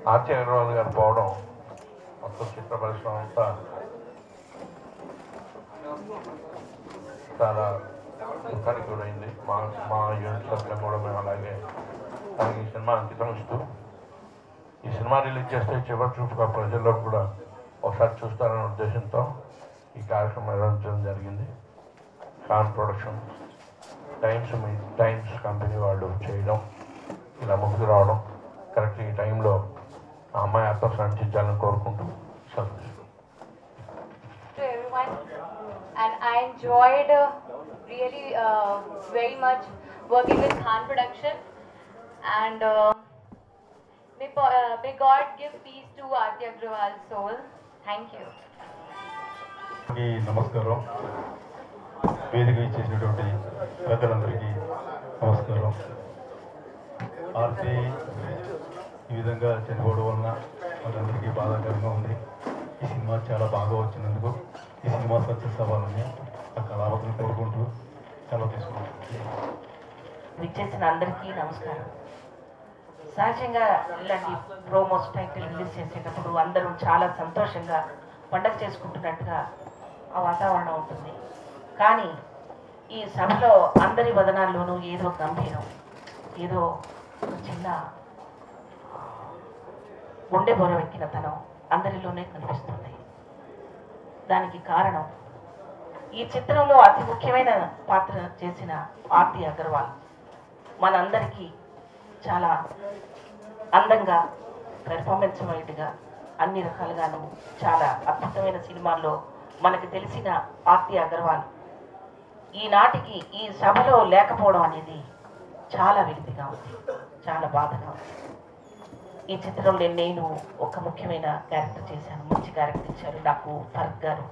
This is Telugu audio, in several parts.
ఆర్తి అగర్వాల్ గారు పోవడం మొత్తం చిత్ర పరిశ్రమ అంతా చాలా దుఃఖానికి గురైంది. మా యూనిట్ సభ్యులను కూడా మేము అలాగే తనకి ఈ సినిమా అంకితం ఇస్తూ ఈ సినిమా రిలీజ్ చేస్తే చివరి చూపుగా ప్రజల్లో కూడా ఒకసారి చూస్తారనే ఉద్దేశంతో ఈ కార్యక్రమం నిర్వహించడం జరిగింది. ఖాన్ ప్రొడక్షన్ టైమ్స్ కంపెనీ వాళ్ళు చేయడం, ఇలా ముందుకు రావడం కరెక్ట్ ఈ టైంలో ఆ అమ్మాయి ఆత్మ శాంతించాలని కోరుకుంటూ సంతోషం. To everyone, and I enjoyed really very much working with Khan Production, and may God give peace to Aarti Agrawal's soul. Thank you. నమస్కారం. వేదిక ఇచ్చేసినటువంటి పెద్దలందరికీ నమస్కారం. ఆర్తి ఈ విధంగా చనిపోవడం వలన వాళ్ళందరికీ బాధాకరంగా ఉంది. ఈ సినిమా చాలా బాగా వచ్చినందుకు ఈ సినిమా సక్సెస్ అవ్వాలని ఆ కళావతిని కోరుకుంటూ సెలవు తీసుకుంటాం. విచ్చేసిన అందరికీ నమస్కారం. సహజంగా ఇలాంటి ప్రోమోస్ టైటిల్ రిలీజ్ చేసేటప్పుడు అందరూ చాలా సంతోషంగా పండగ చేసుకుంటున్నట్టుగా ఆ వాతావరణం ఉంటుంది. కానీ ఈ సభలో అందరి వదనాల్లోనూ ఏదో గంభీరం, ఏదో చిన్న గుండె బొరవెక్కిన తనం అందరిలోనే కనిపిస్తుంది. దానికి కారణం ఈ చిత్రంలో అతి ముఖ్యమైన పాత్ర చేసిన ఆర్తి అగర్వాల్ మనందరికీ చాలా అందంగా పెర్ఫార్మెన్స్ వైడ్గా అన్ని రకాలుగాను చాలా అద్భుతమైన సినిమాల్లో మనకు తెలిసిన ఆర్తి అగర్వాల్ ఈనాటికి ఈ సభలో లేకపోవడం అనేది చాలా విరిదిగా ఉంది, చాలా బాధగా ఉంది. ఈ చిత్రంలో నేను ఒక ముఖ్యమైన క్యారెక్టర్ చేశాను, మంచి క్యారెక్టర్ ఇచ్చారు నాకు భరత్ గారు,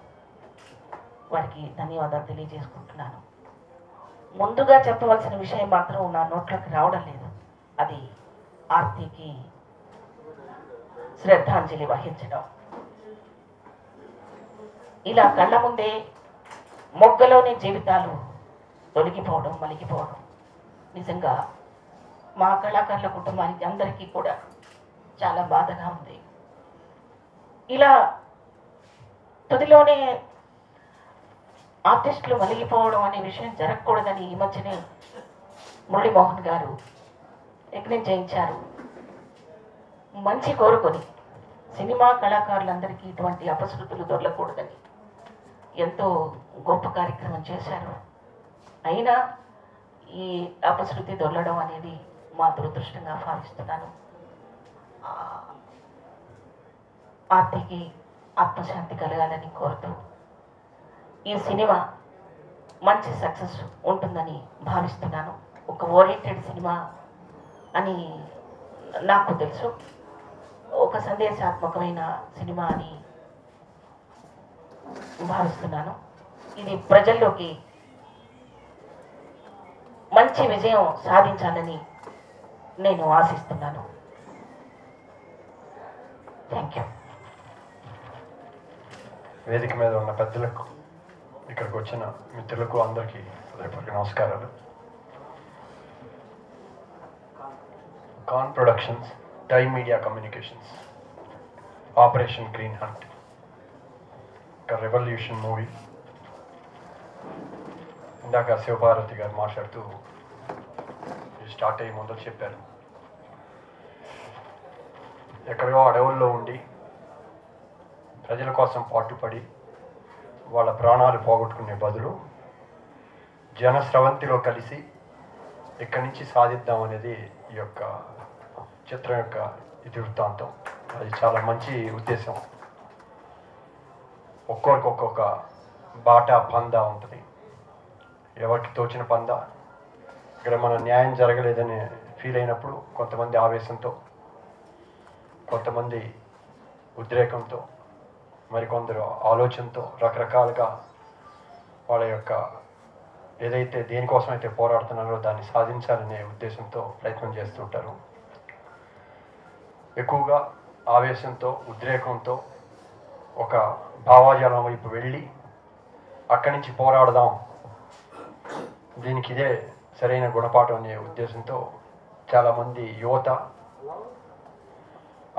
వారికి ధన్యవాదాలు తెలియజేసుకుంటున్నాను. ముందుగా చెప్పవలసిన విషయం మాత్రం నా నోట్లోకి రావడం లేదు. అది ఆర్తికి శ్రద్ధాంజలి వహించడం. ఇలా కళ్ళ ముందే మొగ్గలోని జీవితాలు తొలగిపోవడం, మలిగిపోవడం నిజంగా మా కళాకారుల కుటుంబానికి అందరికీ కూడా చాలా బాధగా ఉంది. ఇలా తుదిలోనే ఆర్టిస్టులు మలిగిపోవడం అనే విషయం జరగకూడదని ఈ మధ్యనే మురళీమోహన్ గారు యజ్ఞం చేయించారు. మంచి కోరుకొని సినిమా కళాకారులందరికీ ఇటువంటి అపశృతులు దొరకకూడదని ఎంతో గొప్ప కార్యక్రమం చేశారు. అయినా ఈ అపశృతి దొరలడం అనేది మా దురదృష్టంగా భావిస్తున్నాను. ఆర్తికి ఆత్మశాంతి కలగాలని కోరుతూ ఈ సినిమా మంచి సక్సెస్ ఉంటుందని భావిస్తున్నాను. ఒక ఓరియంటెడ్ సినిమా అని నాకు తెలుసు, ఒక సందేశాత్మకమైన సినిమా అని భావిస్తున్నాను. ఇది ప్రజల్లోకి మంచి విజయం సాధించాలని నేను ఆశిస్తున్నాను. Thank you. వేదిక మీద ఉన్న పెద్దలకు, ఇక్కడికి వచ్చిన మిత్రులకు అందరికీ హృదయపూర్వక నమస్కారాలు. Khan productions, time media communications, operation green hunt, ఒక రెవల్యూషన్ మూవీ. ఇందాక శివభారతి గారు మాట్లాడుతూ స్టార్ట్ అయ్యి ముందు చెప్పారు, ఎక్కడో అడవుల్లో ఉండి ప్రజల కోసం పాటుపడి వాళ్ళ ప్రాణాలు పోగొట్టుకునే బదులు జనస్రవంతిలో కలిసి ఇక్కడి నుంచి సాధిద్దాం అనేది ఈ యొక్క చిత్రం యొక్క ఇతివృత్తాంతం. అది చాలా మంచి ఉద్దేశం. ఒక్కొక్కరికి ఒక్కొక్క బాట పందా ఉంటుంది, ఎవరికి తోచిన పందా. ఇక్కడ మన న్యాయం జరగలేదని ఫీల్ అయినప్పుడు కొంతమంది ఆవేశంతో, కొంతమంది ఉద్రేకంతో, మరికొందరు ఆలోచనతో రకరకాలుగా వాళ్ళ యొక్క ఏదైతే దేనికోసమైతే పోరాడుతున్నారో దాన్ని సాధించాలనే ఉద్దేశంతో ప్రయత్నం చేస్తుంటారు. ఎక్కువగా ఆవేశంతో, ఉద్రేకంతో ఒక భావాజాలం వైపు వెళ్ళి అక్కడి నుంచి పోరాడదాం, దీనికి ఇదే సరైన గుణపాఠం అనే ఉద్దేశంతో చాలామంది యువత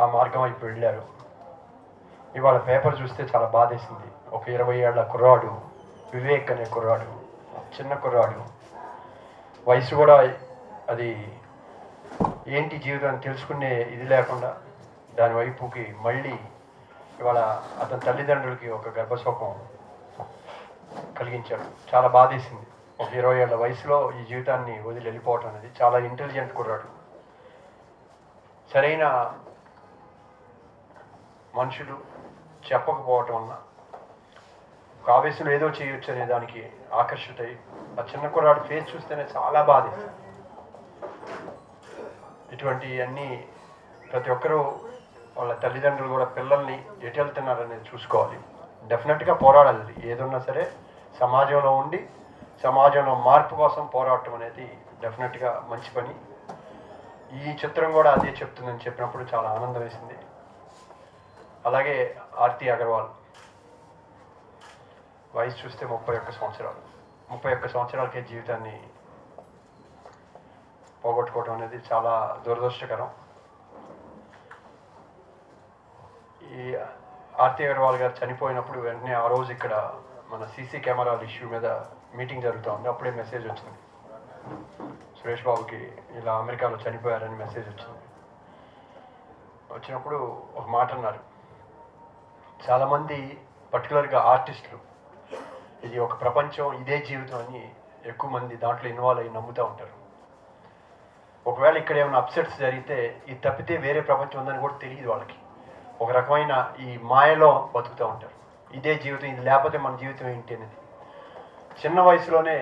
ఆ మార్గం వైపు వెళ్ళారు. ఇవాళ పేపర్ చూస్తే చాలా బాధేసింది. ఒక 20 ఏళ్ల కుర్రాడు, వివేక్ అనే కుర్రాడు, చిన్న కుర్రాడు, వయసు కూడా అది ఏంటి జీవితం తెలుసుకునే ఇది లేకుండా దాని వైపుకి మళ్ళీ ఇవాళ అతని తల్లిదండ్రులకి ఒక గర్భశోకం కలిగించాడు. చాలా బాధేసింది. ఒక 20 ఏళ్ల వయసులో ఈ జీవితాన్ని వదిలి వెళ్ళిపోవటం అనేది. చాలా ఇంటెలిజెంట్ కుర్రాడు. సరైన మనుషులు చెప్పకపోవటం వలన ఒక ఆవేశంలో ఏదో చేయొచ్చు అనే దానికి ఆకర్షితై ఆ చిన్న కుర్రాడు ఫేస్ చూస్తేనే చాలా బాధేసింది. ఇటువంటి అన్నీ ప్రతి ఒక్కరూ వాళ్ళ తల్లిదండ్రులు కూడా పిల్లల్ని ఎటు వెళ్తున్నారనేది చూసుకోవాలి. డెఫినెట్గా పోరాడాలి. ఏదున్నా సరే సమాజంలో ఉండి సమాజంలో మార్పు కోసం పోరాటం అనేది డెఫినెట్గా మంచి పని. ఈ చిత్రం కూడా అదే చెప్తుందని చెప్పినప్పుడు చాలా ఆనందం వేసింది. అలాగే ఆర్తి అగర్వాల్ వయసు చూస్తే 31 సంవత్సరాలు. 31 సంవత్సరాలకే జీవితాన్ని పోగొట్టుకోవడం అనేది చాలా దురదృష్టకరం. ఈ ఆర్తి అగర్వాల్ గారు చనిపోయినప్పుడు వెంటనే ఆ రోజు ఇక్కడ మన సీసీ కెమెరాల ఇష్యూ మీద మీటింగ్ జరుగుతూ ఉంది. అప్పుడే మెసేజ్ వచ్చింది, సురేష్ బాబుకి ఇలా అమెరికాలో చనిపోయారని మెసేజ్ వచ్చింది. వచ్చినప్పుడు ఒక మాట అన్నారు, చాలామంది పర్టికులర్గా ఆర్టిస్టులు ఇది ఒక ప్రపంచం, ఇదే జీవితం అని ఎక్కువ మంది దాంట్లో ఇన్వాల్వ్ అయ్యి నమ్ముతూ ఉంటారు. ఒకవేళ ఇక్కడ ఏమైనా అప్సెట్స్ జరిగితే ఇది తప్పితే వేరే ప్రపంచం ఉందని కూడా తెలియదు వాళ్ళకి. ఒక రకమైన ఈ మాయలో బతుకుతూ ఉంటారు. ఇదే జీవితం, ఇది లేకపోతే మన జీవితం ఏంటి అనేది. చిన్న వయసులోనే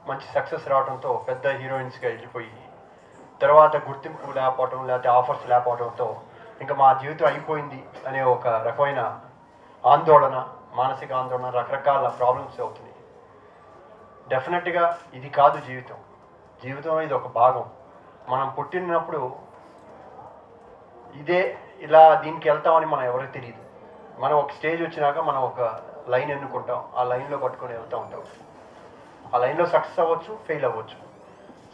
మంచి సక్సెస్ రావడంతో పెద్ద హీరోయిన్స్గా వెళ్ళిపోయి తర్వాత గుర్తింపు లేకపోవడం లేకపోతే ఆఫర్స్ లేకపోవడంతో ఇంకా మా జీవితం అయిపోయింది అనే ఒక రకమైన ఆందోళన, మానసిక ఆందోళన, రకరకాల ప్రాబ్లమ్స్ అవుతున్నాయి. డెఫినెట్గా ఇది కాదు జీవితం. జీవితం ఇది ఒక భాగం. మనం పుట్టినప్పుడు ఇదే ఇలా దీనికి వెళ్తామని మనం ఎవరికి తెలియదు. మనం ఒక స్టేజ్ వచ్చినాక మనం ఒక లైన్ ఎన్నుకుంటాం, ఆ లైన్లో పట్టుకొని వెళ్తూ ఉంటాం. ఆ లైన్లో సక్సెస్ అవ్వచ్చు, ఫెయిల్ అవ్వచ్చు.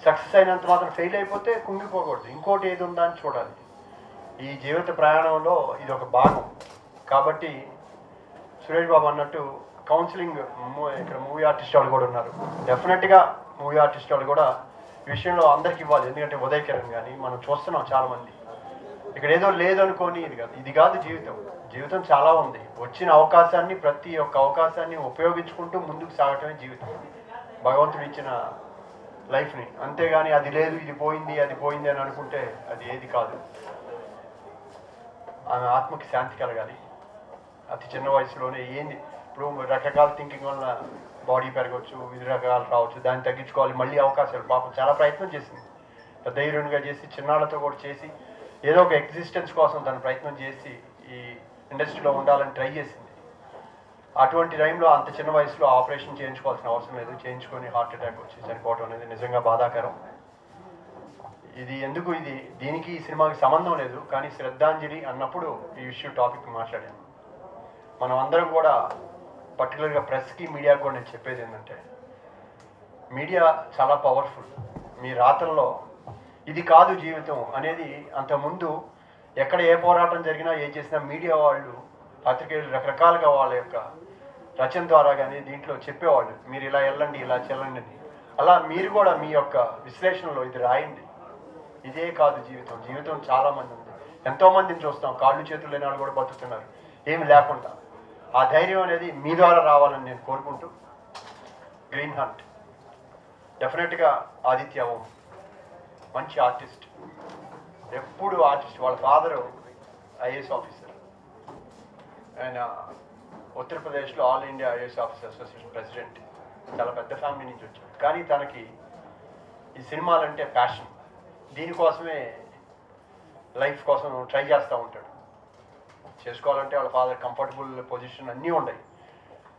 సక్సెస్ అయినంత మాత్రం ఫెయిల్ అయిపోతే కుంగిపోకూడదు, ఇంకోటి ఏది ఉందా అని చూడాలి. ఈ జీవిత ప్రయాణంలో ఇది ఒక భాగం. కాబట్టి సురేష్ బాబు అన్నట్టు కౌన్సిలింగ్, ఇక్కడ మూవీ ఆర్టిస్ట్ వాళ్ళు కూడా ఉన్నారు. డెఫినెట్గా మూవీ ఆర్టిస్ట్ వాళ్ళు కూడా ఈ విషయంలో అందరికి ఇవ్వాలి. ఎందుకంటే ఉదయ్ కిరణ్ కానీ మనం చూస్తున్నాం చాలామంది ఇక్కడ ఏదో లేదనుకొని ఇది కాదు జీవితం. జీవితం చాలా ఉంది. వచ్చిన అవకాశాన్ని, ప్రతి ఒక్క అవకాశాన్ని ఉపయోగించుకుంటూ ముందుకు సాగటమే జీవితం, భగవంతుడు ఇచ్చిన లైఫ్ని. అంతేగాని అది లేదు, ఇది పోయింది, అది పోయింది అని అనుకుంటే అది ఏది కాదు. ఆమె ఆత్మకి శాంతి కలగాలి. అతి చిన్న వయసులోనే ఏంది ఇప్పుడు రకరకాల థింకింగ్ వల్ల బాడీ పెరగవచ్చు, వివిధ రకాలు రావచ్చు, దాన్ని తగ్గించుకోవాలి, మళ్ళీ అవకాశాలు. పాపం చాలా ప్రయత్నం చేసింది, పెద్ద హీరోయిన్గా చేసి చిన్నాళ్ళతో కూడా చేసి ఏదో ఒక ఎగ్జిస్టెన్స్ కోసం తను ప్రయత్నం చేసి ఈ ఇండస్ట్రీలో ఉండాలని ట్రై చేసింది. అటువంటి టైంలో అంత చిన్న వయసులో ఆపరేషన్ చేయించుకోవాల్సిన అవసరం లేదు, చేయించుకొని హార్ట్ అటాక్ వచ్చి చనిపోవడం అనేది నిజంగా బాధాకరం. ఇది ఎందుకు దీనికి ఈ సినిమాకి సంబంధం లేదు, కానీ శ్రద్ధాంజలి అన్నప్పుడు ఈ ఇష్యూ టాపిక్ మాట్లాడాను. మనం అందరం కూడా పర్టికులర్గా ప్రెస్కి, మీడియాకి కూడా నేను చెప్పేది ఏంటంటే, మీడియా చాలా పవర్ఫుల్. మీ రాతల్లో ఇది కాదు జీవితం అనేది అంతకుముందు ఎక్కడ ఏ పోరాటం జరిగినా ఏ చేసినా మీడియా వాళ్ళు, పత్రికేయులు రకరకాలుగా వాళ్ళ యొక్క రచన ద్వారా కానీ దీంట్లో చెప్పేవాళ్ళు, మీరు ఇలా వెళ్ళండి, ఇలా చెల్లండి అని. అలా మీరు కూడా మీ యొక్క విశ్లేషణలో ఇది రాయండి. ఇదే కాదు జీవితం, జీవితం చాలామంది ఉంది. ఎంతోమందిని చూస్తాం, కాళ్ళు చేతులు లేని వాళ్ళు కూడా బతుకుతున్నారు ఏమి లేకుండా. ఆ ధైర్యం అనేది మీ ద్వారా రావాలని నేను కోరుకుంటూ, గ్రీన్ హంట్ డెఫినెట్గా ఆదిత్య ఓం మంచి ఆర్టిస్ట్, ఎప్పుడు ఆర్టిస్ట్. వాళ్ళ ఫాదరు ఐఏఎస్ ఆఫీసర్, ఆయన ఉత్తరప్రదేశ్లో all India IAS officer association president. చాలా పెద్ద ఫ్యామిలీ నుంచి వచ్చాడు. కానీ తనకి ఈ సినిమాలంటే ప్యాషన్. దీనికోసమే లైఫ్ కోసం ట్రై చేస్తూ ఉంటాడు. చేసుకోవాలంటే వాళ్ళ ఫాదర్ కంఫర్టబుల్ పొజిషన్ అన్నీ ఉన్నాయి.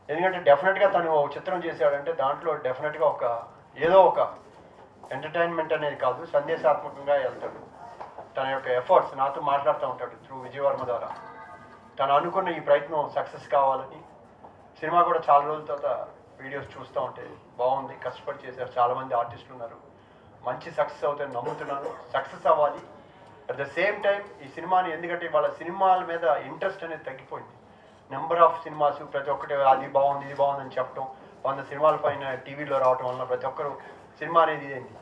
ఎందుకంటే డెఫినెట్గా తను ఒక చిత్రం చేశాడంటే దాంట్లో డెఫినెట్గా ఏదో ఒక ఎంటర్టైన్మెంట్ అనేది కాదు, సందేశాత్మకంగా వెళ్తాడు. తన యొక్క ఎఫర్ట్స్ నాతో మాట్లాడుతూ ఉంటాడు త్రూ విజయవర్మ ద్వారా. తను అనుకున్న ఈ ప్రయత్నం సక్సెస్ కావాలని. సినిమా కూడా చాలా రోజుల తర్వాత వీడియోస్ చూస్తూ ఉంటే బాగుంది, కష్టపడి చేశారు, చాలామంది ఆర్టిస్టులు ఉన్నారు, మంచి సక్సెస్ అవుతాయని నమ్ముతున్నాను. సక్సెస్ అవ్వాలి, అట్ ద సేమ్ టైం ఈ సినిమాని ఎందుకంటే వాళ్ళ సినిమాల మీద ఇంట్రెస్ట్ అనేది తగ్గిపోయింది. నెంబర్ ఆఫ్ సినిమాస్ ప్రతి ఒక్కటి అది బాగుంది ఇది బాగుంది అని చెప్పడం, 100 సినిమాల పైన టీవీలో రావడం వల్ల ప్రతి ఒక్కరు సినిమా అనేది ఇదేంటి.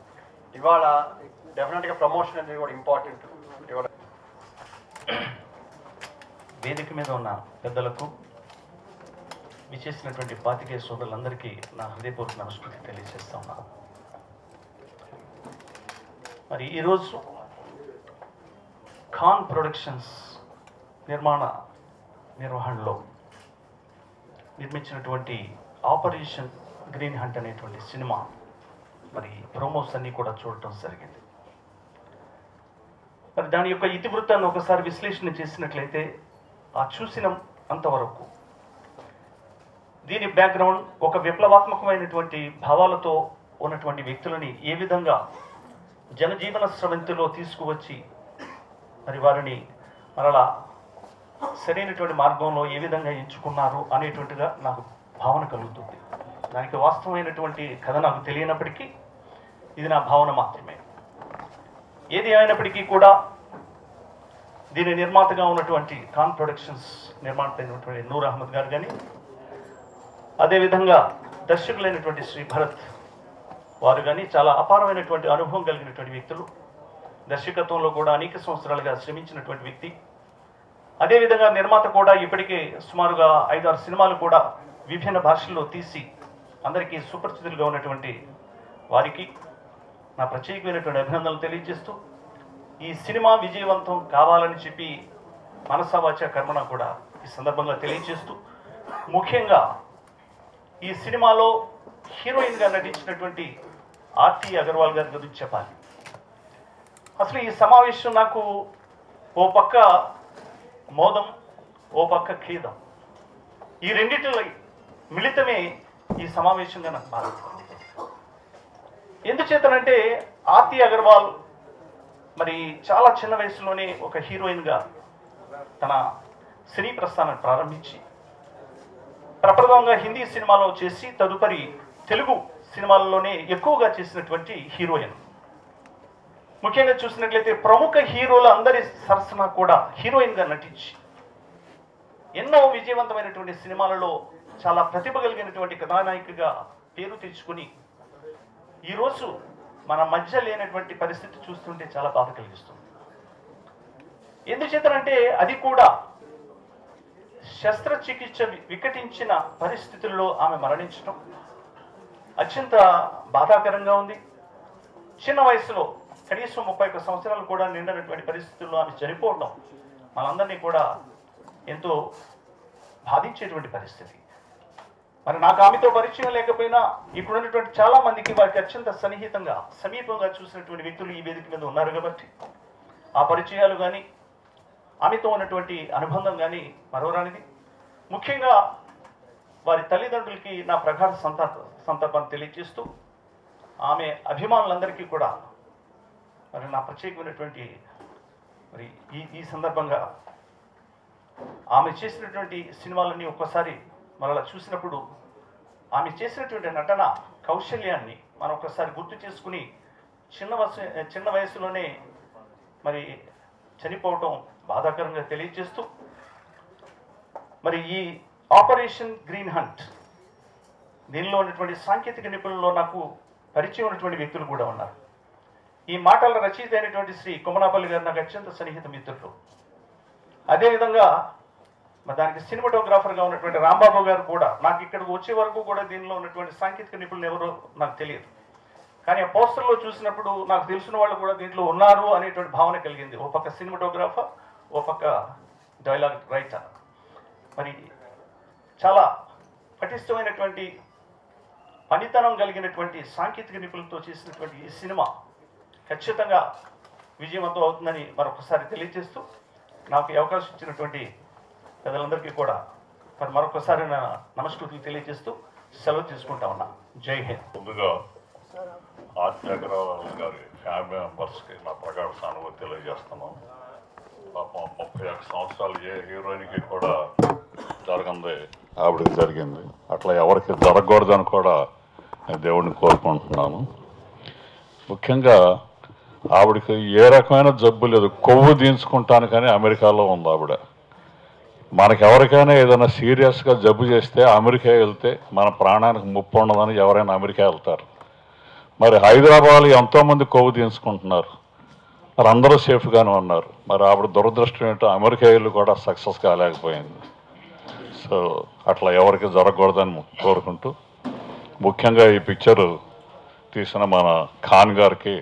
ఇవాళ డెఫినెట్గా ప్రమోషన్ అనేది కూడా ఇంపార్టెంట్. ఇవాళ వేదిక మీద ఉన్న పెద్దలకు, విచేసినటువంటి పాతికేయ సోదరులందరికీ నా హృదయపూర్వక నమస్కృతి తెలియజేస్తా ఉన్నాను. మరి ఈరోజు ఖాన్ ప్రొడక్షన్స్ నిర్వహణలో నిర్మించినటువంటి ఆపరేషన్ గ్రీన్ హంట్ అనేటువంటి సినిమా మరి ప్రోమోస్ అన్నీ కూడా చూడటం జరిగింది. మరి దాని యొక్క ఇతివృత్తాన్ని ఒకసారి విశ్లేషణ చేసినట్లయితే ఆ చూసిన అంతవరకు దీని బ్యాక్గ్రౌండ్ ఒక విప్లవాత్మకమైనటువంటి భావాలతో ఉన్నటువంటి వ్యక్తులని ఏ విధంగా జనజీవన స్రవంతిలో తీసుకువచ్చి మరి వారిని మరలా సరైనటువంటి మార్గంలో ఏ విధంగా ఎంచుకున్నారు అనేటువంటిగా నాకు భావన కలుగుతుంది. దానికి వాస్తవమైనటువంటి కథ నాకు తెలియనప్పటికీ ఇది నా భావన మాత్రమే. ఏది అయినప్పటికీ కూడా దీని నిర్మాతగా ఉన్నటువంటి ఖాన్ ప్రొడక్షన్స్ నిర్మాత అయినటువంటి నూర్ అహ్మద్ గారు కానీ, అదేవిధంగా దర్శకులైనటువంటి శ్రీ భరత్ వారు కానీ చాలా అపారమైనటువంటి అనుభవం కలిగినటువంటి వ్యక్తులు. దర్శకత్వంలో కూడా అనేక సంవత్సరాలుగా శ్రమించినటువంటి వ్యక్తి. అదేవిధంగా నిర్మాత కూడా ఇప్పటికే సుమారుగా 5-6 సినిమాలు కూడా విభిన్న భాషల్లో తీసి అందరికీ సుపరిచితులుగా ఉన్నటువంటి వారికి నా ప్రత్యేకమైనటువంటి అభినందనలు తెలియజేస్తూ, ఈ సినిమా విజయవంతం కావాలని చెప్పి మనసావాచ కర్మణ కూడా ఈ సందర్భంగా తెలియజేస్తూ, ముఖ్యంగా ఈ సినిమాలో హీరోయిన్గా నటించినటువంటి ఆర్తి అగర్వాల్ గారి గురించి చెప్పాలి. అసలు ఈ సమావేశం నాకు ఓ పక్క మోదం, ఓ పక్క ఖేదం, ఈ రెండిటి మిళితమే ఈ సమావేశంగా నాకు భావిస్తుంది. ఎందుచేతనంటే ఆర్తి అగర్వాల్ మరి చాలా చిన్న వయసులోనే ఒక హీరోయిన్గా తన సినీ ప్రస్థానాన్ని ప్రారంభించి ప్రప్రథమంగా హిందీ సినిమాలో చేసి తదుపరి తెలుగు సినిమాల్లోనే ఎక్కువగా చేసినటువంటి హీరోయిన్. ముఖ్యంగా చూసినట్లయితే ప్రముఖ హీరోల అందరి సరసన కూడా హీరోయిన్గా నటించి ఎన్నో విజయవంతమైనటువంటి సినిమాలలో చాలా ప్రతిభ కలిగినటువంటి కథానాయికగా పేరు తెచ్చుకుని ఈరోజు మన మధ్య లేనటువంటి పరిస్థితి చూస్తుంటే చాలా బాధ కలిగిస్తుంది. ఎందుచేతనంటే అది కూడా శస్త్రచికిత్స వికటించిన పరిస్థితుల్లో ఆమె మరణించడం అత్యంత బాధాకరంగా ఉంది. చిన్న వయసులో కనీసం 31 సంవత్సరాలు కూడా నిండినటువంటి పరిస్థితుల్లో ఆమె చనిపోవడం మనందరినీ కూడా ఎంతో బాధించేటువంటి పరిస్థితి. మరి నాకు ఆమెతో పరిచయం లేకపోయినా ఇప్పుడు ఉన్నటువంటి చాలా మందికి వారికి అత్యంత సన్నిహితంగా సమీపంగా చూసినటువంటి వ్యక్తులు ఈ వేదిక మీద ఉన్నారు కాబట్టి ఆ పరిచయాలు కానీ ఆమెతో ఉన్నటువంటి అనుబంధం కానీ మరోరానిది. ముఖ్యంగా వారి తల్లిదండ్రులకి నా ప్రగాఢ సంతాపాన్ని తెలియజేస్తూ ఆమె అభిమానులందరికీ కూడా మరి నా ప్రత్యేకమైనటువంటి మరి ఈ సందర్భంగా ఆమె చేసినటువంటి సినిమాలన్నీ ఒక్కసారి మరలా చూసినప్పుడు ఆమె చేసినటువంటి నటన కౌశల్యాన్ని మనం ఒకసారి గుర్తు చేసుకుని చిన్న వయసులోనే మరి చనిపోవటం బాధాకరంగా తెలియజేస్తూ మరి ఈ ఆపరేషన్ గ్రీన్ హంట్ దీనిలో ఉన్నటువంటి సాంకేతిక నిపుణుల్లో నాకు పరిచయం ఉన్నటువంటి వ్యక్తులు కూడా ఉన్నారు. ఈ మాటల రచయిత అయినటువంటి శ్రీ కొమనాపల్లి గారు నాకు అత్యంత సన్నిహిత మిత్రులు. అదేవిధంగా మరి దానికి సినిమాటోగ్రాఫర్గా ఉన్నటువంటి రాంబాబు గారు కూడా నాకు ఇక్కడికి వచ్చే వరకు కూడా దీనిలో ఉన్నటువంటి సాంకేతిక నిపుణులు ఎవరో నాకు తెలియదు. కానీ ఆ పోస్టర్లో చూసినప్పుడు నాకు తెలిసిన వాళ్ళు కూడా దీంట్లో ఉన్నారు అనేటువంటి భావన కలిగింది. ఓ పక్క సినిమాటోగ్రాఫర్, ఓ పక్క డైలాగ్ రైటర్. మరి చాలా పటిష్టమైనటువంటి పనితనం కలిగినటువంటి సాంకేతిక నిపుణులతో చేసినటువంటి ఈ సినిమా ఖచ్చితంగా విజయవంతం అవుతుందని మరొకసారి తెలియజేస్తూ నాకు ఈ అవకాశం ఇచ్చినటువంటి పెద్దలందరికీ కూడా మరి మరొకసారి నా నమస్కృతులు తెలియజేస్తూ సెలవు తీసుకుంటా ఉన్నా. జై హింద్. ముందుగా ఆర్తి అగర్వాల్ గారి ఫ్యామిలీ మెంబర్స్కి నా ప్రగాఢ సానుభూతి తెలియజేస్తున్నాం. పాపం 31 సంవత్సరాలు ఏ హీరోయిన్కి కూడా జరగంది ఆవిడకి జరిగింది. అట్లా ఎవరికి జరగకూడదని కూడా నేను దేవుడిని కోరుకుంటున్నాను. ముఖ్యంగా ఆవిడకి ఏ రకమైన జబ్బు లేదు, కొవ్వు దించుకుంటాను కానీ అమెరికాలో ఉంది ఆవిడ. మనకెవరికైనా ఏదైనా సీరియస్గా జబ్బు చేస్తే అమెరికా వెళ్తే మన ప్రాణానికి ముప్పు ఉండదని ఎవరైనా అమెరికా వెళ్తారు. మరి హైదరాబాద్లో ఎంతోమంది కొవ్వు దించుకుంటున్నారు, మరి అందరూ సేఫ్గానే ఉన్నారు. మరి ఆవిడ దురదృష్టం ఏంటో అమెరికా వెళ్ళి కూడా సక్సెస్ కాలేకపోయింది. సో అట్లా ఎవరికి జరగకూడదని కోరుకుంటూ, ముఖ్యంగా ఈ పిక్చర్ తీసిన మన ఖాన్ గారికి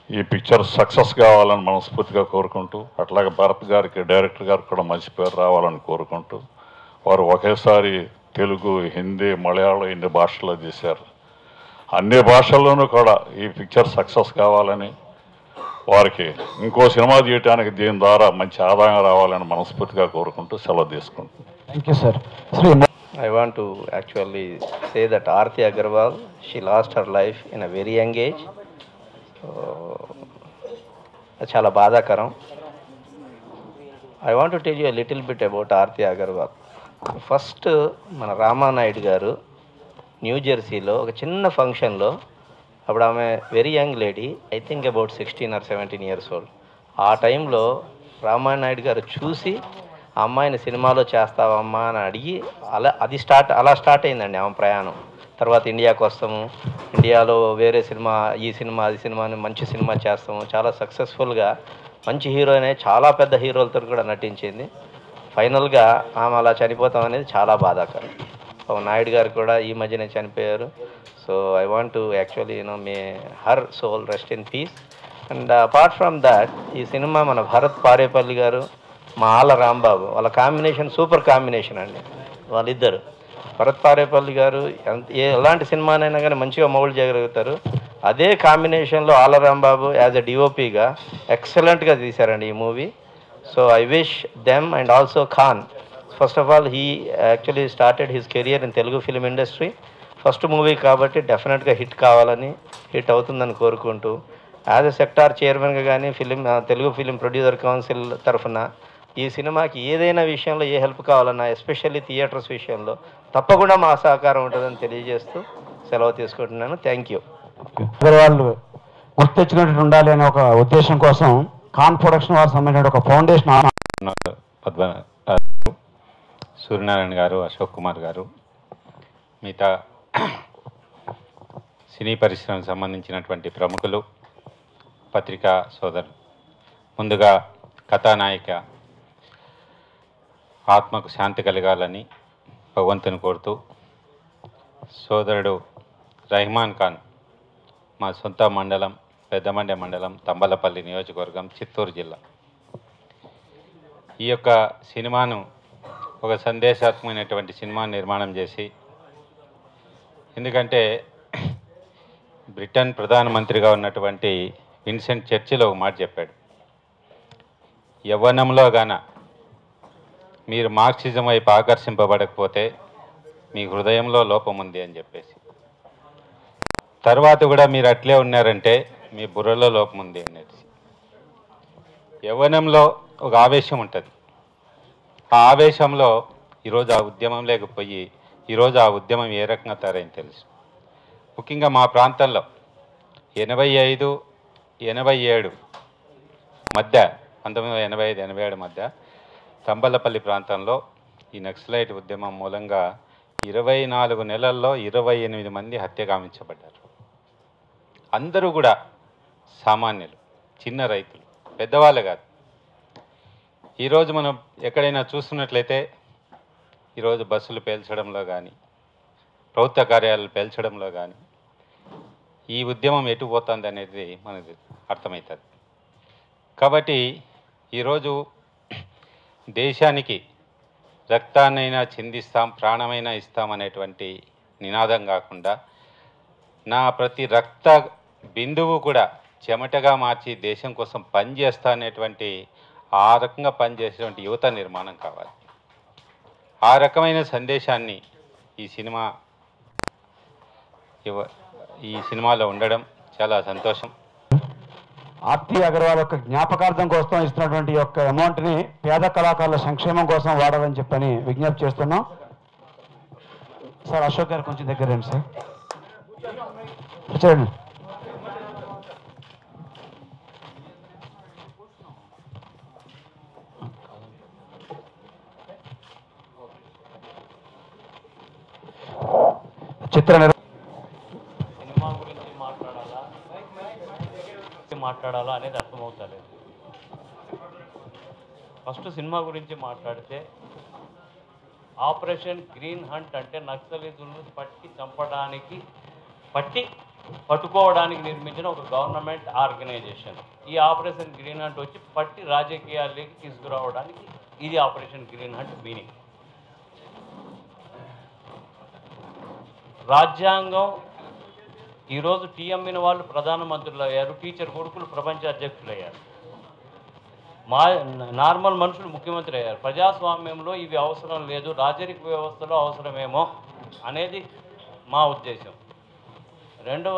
ఈ పిక్చర్ సక్సెస్ కావాలని మనస్ఫూర్తిగా కోరుకుంటూ, అట్లాగే భరత్ గారికి డైరెక్టర్ గారికి కూడా మంచి పేరు రావాలని కోరుకుంటూ, వారు ఒకేసారి తెలుగు, హిందీ, మలయాళం ఇన్ని భాషల్లో తీశారు. అన్ని భాషల్లోనూ కూడా ఈ పిక్చర్ సక్సెస్ కావాలని, వారికి ఇంకో సినిమా తీయటానికి దీని ద్వారా మంచి ఆదాయం రావాలని మనస్ఫూర్తిగా కోరుకుంటూ సెలవు తీసుకుంటున్నాను. Thank you sir. I want to actually say that Aarti Agarwal, she lost her life in a very young age. చాలా బాధాకరం. I want to tell you a little bit about Aarti Agarwal. First మన రామానాయుడు గారు న్యూ జెర్సీలో ఒక చిన్న ఫంక్షన్లో, అప్పుడు ఆమె very young lady, I think about 16 or 17 years old. ఆ టైంలో రామానాయుడు గారు చూసి ఆ అమ్మాయిని సినిమాలో చేస్తావమ్మా అని అడిగి అలా స్టార్ట్ అయిందండి ఆమె ప్రయాణం. తర్వాత ఇండియాకి వస్తాము, ఇండియాలో వేరే సినిమా, ఈ సినిమా, అది సినిమా అని మంచి సినిమా చేస్తాము. చాలా సక్సెస్ఫుల్గా మంచి హీరోయిన్, చాలా పెద్ద హీరోలతో కూడా నటించింది. ఫైనల్గా ఆమె అలా చనిపోతాం అనేది చాలా బాధాకరం. నాయుడు గారు కూడా ఈ మధ్యనే చనిపోయారు. So I want to actually may her soul rest in peace. And apart from that, ఈ సినిమా మన భరత్ పారేపల్లి గారు, మా ఆళ్ళ రాంబాబు, వాళ్ళ కాంబినేషన్ సూపర్ కాంబినేషన్ అండి. వాళ్ళిద్దరు, భరత్ పారేపల్లి గారు ఎలాంటి సినిమానైనా కానీ మంచిగా మౌల్డ్ చేయగలుగుతారు. అదే కాంబినేషన్లో ఆళ్ళ రాంబాబు యాజ్ ఎ డిఓపిగా ఎక్సలెంట్గా తీశారండి ఈ movie. So I wish them and also Khan. First of all he actually started his career in Telugu film industry. First movie కాబట్టి డెఫినెట్గా హిట్ కావాలని, హిట్ అవుతుందని కోరుకుంటూ, యాజ్ ఎ సెక్టార్ చైర్మన్గా కానీ తెలుగు ఫిలిం ప్రొడ్యూసర్ కౌన్సిల్ తరఫున ఈ సినిమాకి ఏదైనా విషయంలో ఏ హెల్ప్ కావాలన్నా, ఎస్పెషల్లీ థియేటర్స్ విషయంలో తప్పకుండా మా సహకారం ఉంటుందని తెలియజేస్తూ సెలవు తీసుకుంటున్నాను. Thank you. వాళ్ళు గుర్తెచ్చుకున్నట్టు ఉండాలి అనే ఒక ఉద్దేశం కోసం ఖాన్ ప్రొడక్షన్ వారికి సంబంధించిన ఒక ఫౌండేషన్, సూర్యనారాయణ గారు, అశోక్ కుమార్ గారు, మిగతా సినీ పరిశ్రమకు సంబంధించినటువంటి ప్రముఖులు, పత్రికా సోదరులు, ముందుగా కథానాయిక ఆత్మకు శాంతి కలగాలని భగవంతుని కోరుతూ, సోదరుడు రెహమాన్ ఖాన్, మా సొంత మండలం పెద్దమండ్య మండలం, తంబలపల్లి నియోజకవర్గం, చిత్తూరు జిల్లా, ఈ యొక్క సినిమాను ఒక సందేశాత్మకమైనటువంటి సినిమా నిర్మాణం చేసి, ఎందుకంటే బ్రిటన్ ప్రధానమంత్రిగా ఉన్నటువంటి విన్సెంట్ చర్చిల్ ఒక మాట చెప్పాడు, యవ్వనంలో గాన మీరు మార్క్సిజం వైపు ఆకర్షింపబడకపోతే మీ హృదయంలో లోపం ఉంది అని చెప్పేసి, తర్వాత కూడా మీరు అట్లే ఉన్నారంటే మీ బుర్రలో లోపం ఉంది అనేది. యవ్వనంలో ఒక ఆవేశం ఉంటుంది, ఆ ఆవేశంలో ఈరోజు ఆ ఉద్యమం లేకపోయి ఈరోజు ఆ ఉద్యమం ఏ రకంగా తయారైంది తెలుసు. ముఖ్యంగా మా ప్రాంతంలో 85, 87 మధ్య, 1985, 87 మధ్య తంబలపల్లి ప్రాంతంలో ఈ నక్సలైట్ ఉద్యమం మూలంగా 24 నెలల్లో 28 మంది హత్య గావించబడ్డారు. అందరూ కూడా సామాన్యులు, చిన్న రైతులు, పెద్దవాళ్ళు కాదు. ఈరోజు మనం ఎక్కడైనా చూస్తున్నట్లయితే ఈరోజు బస్సులు పేల్చడంలో కానీ, ప్రభుత్వ కార్యాలయాలు పేల్చడంలో కానీ ఈ ఉద్యమం ఎటు పోతుంది అనేది మనకు అర్థమవుతుంది. కాబట్టి ఈరోజు దేశానికి రక్తాన్నైనా చిందిస్తాం, ప్రాణమైనా ఇస్తాం అనేటువంటి నినాదం కాకుండా, నా ప్రతి రక్త బిందువు కూడా చెమటగా మార్చి దేశం కోసం పనిచేస్తా అనేటువంటి, ఆ రకంగా పనిచేసేటువంటి యువత నిర్మాణం కావాలి. ఆ రకమైన సందేశాన్ని ఈ సినిమాలో ఉండడం చాలా సంతోషం. ఆర్తి అగర్వాల్ యొక్క జ్ఞాపకార్థం కోసం ఇస్తున్నటువంటి యొక్క అమౌంట్ని పేద కళాకారుల సంక్షేమం కోసం వాడాలని చెప్పని విజ్ఞప్తి చేస్తున్నాం. సార్ అశోక్ గారు కొంచెం దగ్గర రండి సార్. చూడండి. చిత్ర సినిమా గురించి మాట్లాడాలా అనేది అర్థమవుతలేదు. ఫస్ట్ సినిమా గురించి మాట్లాడితే ఆపరేషన్ గ్రీన్ హంట్ అంటే నక్సలిజులను పట్టుకోవడానికి నిర్మించిన ఒక గవర్నమెంట్ ఆర్గనైజేషన్. ఈ ఆపరేషన్ గ్రీన్ హంట్ వచ్చి పట్టి రాజకీయాల్లోకి తీసుకురావడానికి ఇది ఆపరేషన్ గ్రీన్ హంట్ మీనింగ్. రాజ్యాంగం ఈరోజు టీఎంఈన వాళ్ళు ప్రధానమంత్రులు అయ్యారు, టీచర్ కొడుకులు ప్రపంచ అధ్యక్షులు అయ్యారు, నార్మల్ మనుషులు ముఖ్యమంత్రి అయ్యారు. ప్రజాస్వామ్యంలో ఇవి అవసరం లేదు, రాజరిక వ్యవస్థలో అవసరమేమో అనేది మా ఉద్దేశం. రెండవ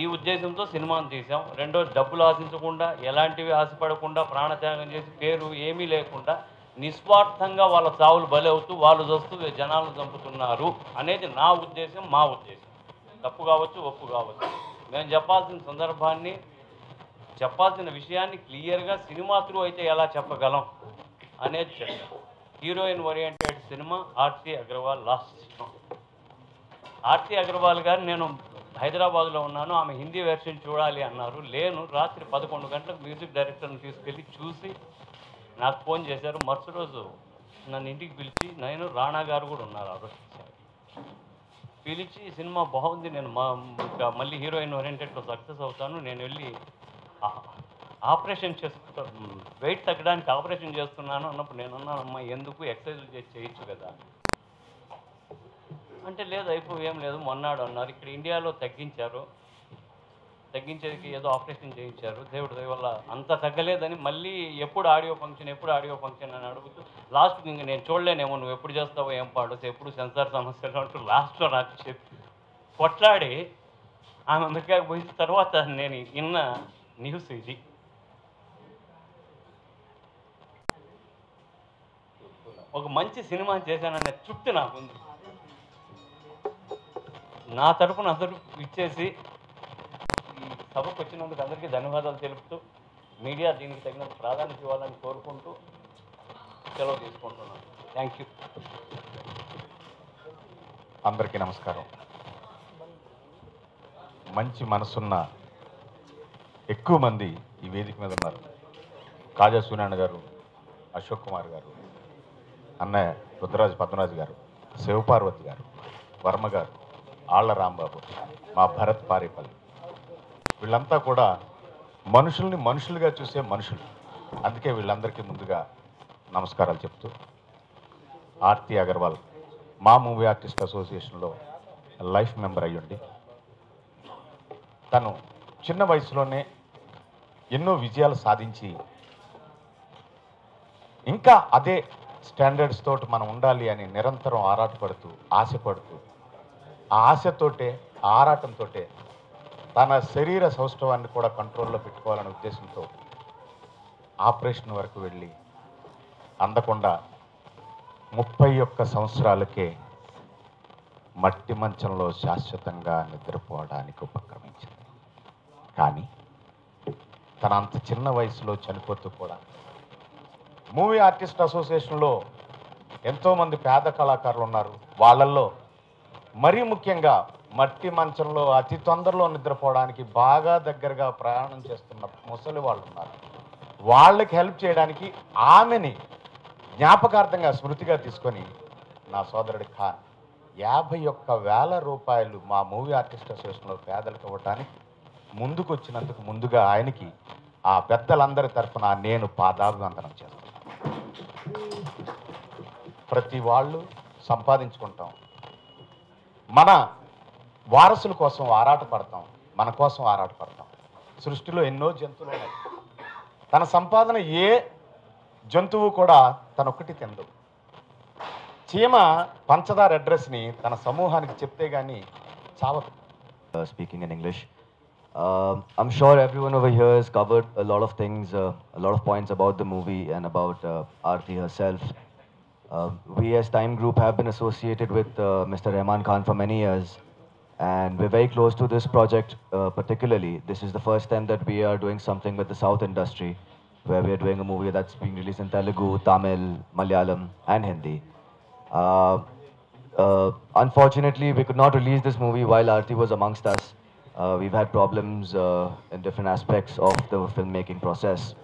ఈ ఉద్దేశంతో సినిమాను తీసాం. రెండో డబ్బులు ఆశించకుండా, ఎలాంటివి ఆశపడకుండా, ప్రాణత్యాగం చేసి పేరు ఏమీ లేకుండా నిస్వార్థంగా వాళ్ళ చావులు బలవుతూ వాళ్ళు చూస్తూ జనాలను చంపుతున్నారు అనేది నా ఉద్దేశం, మా ఉద్దేశం. తప్పు కావచ్చు, ఒప్పు కావచ్చు. మేము చెప్పాల్సిన విషయాన్ని క్లియర్గా సినిమా త్రూ అయితే ఎలా చెప్పగలం అనేది చెప్పాం. Heroine oriented cinema Aarti Agarwal last cinema. Aarti Agarwal గారు నేను హైదరాబాద్లో ఉన్నాను, ఆమె హిందీ వెర్షన్ చూడాలి అన్నారు. లేను, రాత్రి 11 గంటలకు మ్యూజిక్ డైరెక్టర్ని తీసుకెళ్ళి చూసి నాకు ఫోన్ చేశారు. మరుసటి రోజు నన్ను ఇంటికి పిలిచి, నేను రాణా గారు కూడా ఉన్నారు ఆ రోజు, పిలిచి సినిమా బాగుంది, నేను మళ్ళీ హీరోయిన్ ఓరియంటెడ్లో సక్సెస్ అవుతాను, నేను వెళ్ళి ఆపరేషన్ వెయిట్ తగ్గడానికి ఆపరేషన్ చేస్తున్నాను అన్నప్పుడు నేను అన్నానమ్మా ఎందుకు ఎక్సర్సైజ్ చేసి చేయొచ్చు కదా అంటే, లేదు అయిపోయి ఏం లేదు మొన్నాడు అన్నారు. ఇక్కడ ఇండియాలో తగ్గించేది ఏదో ఆపరేషన్ చేయించారు, దేవుడి దయ వల్ల అంత తగ్గలేదని మళ్ళీ ఎప్పుడు ఆడియో ఫంక్షన్ అని అడుగుతూ లాస్ట్కి ఇంక నేను చూడలేనేమో, నువ్వు ఎప్పుడు చేస్తావో ఏం పాడు, ఎప్పుడు సెన్సార్ సమస్యలు అంటూ లాస్ట్లో నాకు చెప్పి కొట్లాడి ఆమె అమెరికాకి పోయిన తర్వాత నేను విన్న న్యూస్ ఇది. ఒక మంచి సినిమా చేశాననే తృప్తి నాకుంది. నా తరపున అందరూ ఇచ్చేసి ఈ సభకు వచ్చినందుకు అందరికీ ధన్యవాదాలు తెలుపుతూ, మీడియా దీనికి తగిన ప్రాధాన్యత ఇవ్వాలని కోరుకుంటూ సెలవు తీసుకుంటున్నాను. Thank you. అందరికీ నమస్కారం. మంచి మనసున్న ఎక్కువ మంది ఈ వేదిక మీద ఉన్నారు. కాజా సూర్యనారాయణ గారు, అశోక్ కుమార్ గారు, అన్నయ్య రుద్రరాజు పద్మరాజు గారు, శివపార్వతి గారు, వర్మ గారు, ఆళ్ల రాంబాబు, మా భరత్ పారేపల్లి, వీళ్ళంతా కూడా మనుషుల్ని మనుషులుగా చూసే మనుషులు. అందుకే వీళ్ళందరికీ ముందుగా నమస్కారాలు చెప్తూ, ఆర్తి అగర్వాల్ మా మూవీ ఆర్టిస్ట్ అసోసియేషన్లో లైఫ్ మెంబర్ అయ్యుండి తను చిన్న వయసులోనే ఎన్నో విజయాలు సాధించి ఇంకా అదే స్టాండర్డ్స్ తోటి మనం ఉండాలి అని నిరంతరం ఆరాటపడుతూ ఆశపడుతూ ఆ ఆశతోటే ఆ ఆరాటంతో తన శరీర సౌష్ఠవాన్ని కూడా కంట్రోల్లో పెట్టుకోవాలనే ఉద్దేశంతో ఆపరేషన్ వరకు వెళ్ళి అందకుండా 31 సంవత్సరాలకే మట్టి మంచంలో శాశ్వతంగా నిద్రపోవడానికి ఉపక్రమించింది. కానీ తన అంత చిన్న వయసులో చనిపోతూ కూడా మూవీ ఆర్టిస్ట్ అసోసియేషన్లో ఎంతోమంది పేద కళాకారులు ఉన్నారు. వాళ్ళల్లో మరీ ముఖ్యంగా మట్టి మంచంలో అతి తొందరలో నిద్రపోవడానికి బాగా దగ్గరగా ప్రయాణం చేస్తున్న ముసలి వాళ్ళు ఉన్నారు. వాళ్ళకి హెల్ప్ చేయడానికి ఆమెని జ్ఞాపకార్థంగా స్మృతిగా తీసుకొని నా సోదరుడి ఖాన్ 51,000 రూపాయలు మా మూవీ ఆర్టిస్ట్ అసోసియేషన్లో పేదలకు ఇవ్వడానికి ముందుకు వచ్చినందుకు ముందుగా ఆయనకి ఆ పెద్దలందరి తరఫున నేను పాదాభివందనం చేస్తాను. ప్రతి వాళ్ళు సంపాదించుకుంటాం, మన వారసుల కోసం ఆరాటపడతాం, మన కోసం ఆరాటపడతాం. సృష్టిలో ఎన్నో జంతువులు ఉన్నాయి. తన సంపాదన ఏ జంతువు కూడా తనొక్కటి తిందు. చీమ పంచదార అడ్రస్ని తన సమూహానికి చెప్తే గానీ చావదు. Speaking in English, I'm sure everyone over here has covered a lot of things, a lot of points about the movie and about Aarti herself. We as Time Group have been associated with Mr. Rahman Khan for many years, and we're very close to this project particularly. This is the first time that we are doing something with the South industry, where we are doing a movie that's being released in Telugu, Tamil, Malayalam and Hindi. Unfortunately, we could not release this movie while Aarti was amongst us. We've had problems in different aspects of the filmmaking process.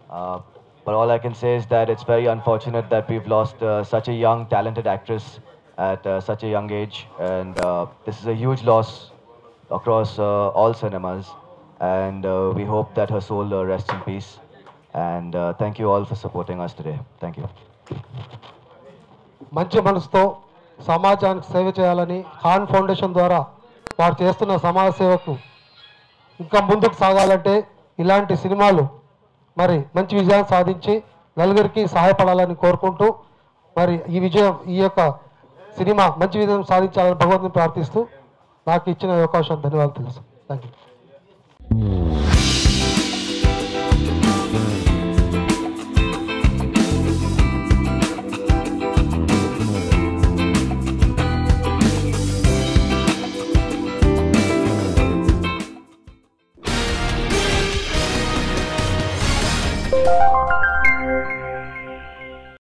But all I can say is that it's very unfortunate that we've lost such a young, talented actress at such a young age. And this is a huge loss across all cinemas. And we hope that her soul rests in peace. And thank you all for supporting us today. Thank you. మంచి మనసుతో సమాజానికి సేవ చేయాలని ఖాన్ ఫౌండేషన్ ద్వారా వారు చేస్తున్న సమాజ సేవకు ఇంకా ముందుకు సాగాలంటే ఇలాంటి సినిమాలు మరి మంచి విజయాన్ని సాధించి నలుగురికి సహాయపడాలని కోరుకుంటూ మరి ఈ యొక్క సినిమా మంచి విజయం సాధించాలని భగవంతుని ప్రార్థిస్తూ నాకు ఇచ్చిన అవకాశం ధన్యవాదాలు తెలుసు. Thank you.